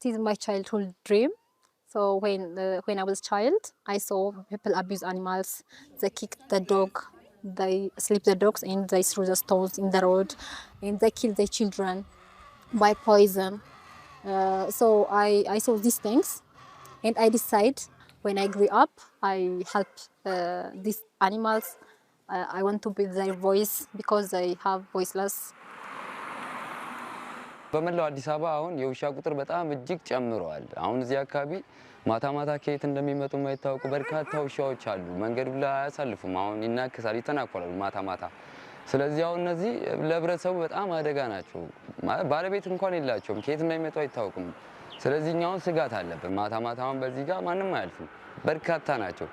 it is my childhood dream. So when I was child, I saw people abuse animals. They kick the dog, they sleep the dogs, and they throw the stones in the road, and they kill the children by poison. So I saw these things, and I decide when I grew up, I help these animals. I want to be their voice because they have voiceless. በመላው አዲስ አበባ አሁን የውሻ ቁጥር በጣም እጅግ ጨምሯል። አሁን እዚህ አካባቢ ማታ ከየት እንደሚመጡ የማይታወቁ በርካታ ውሻዎች አሉ። መንገዱ ላይ አያሳልፉም። አሁን ይናከሳሉ፣ ይተናኮላሉ ማታ። ስለዚህ አሁን እነዚህ ለህብረተሰቡ በጣም አደጋ ናቸው። ባለቤት እንኳን የላቸውም፣ ከየት እንደሚመጡ አይታወቁም። ስለዚህ እኛውን ስጋት አለብን። ማታ አሁን በዚህ ጋር ማንም አያልፍም፣ በርካታ ናቸው።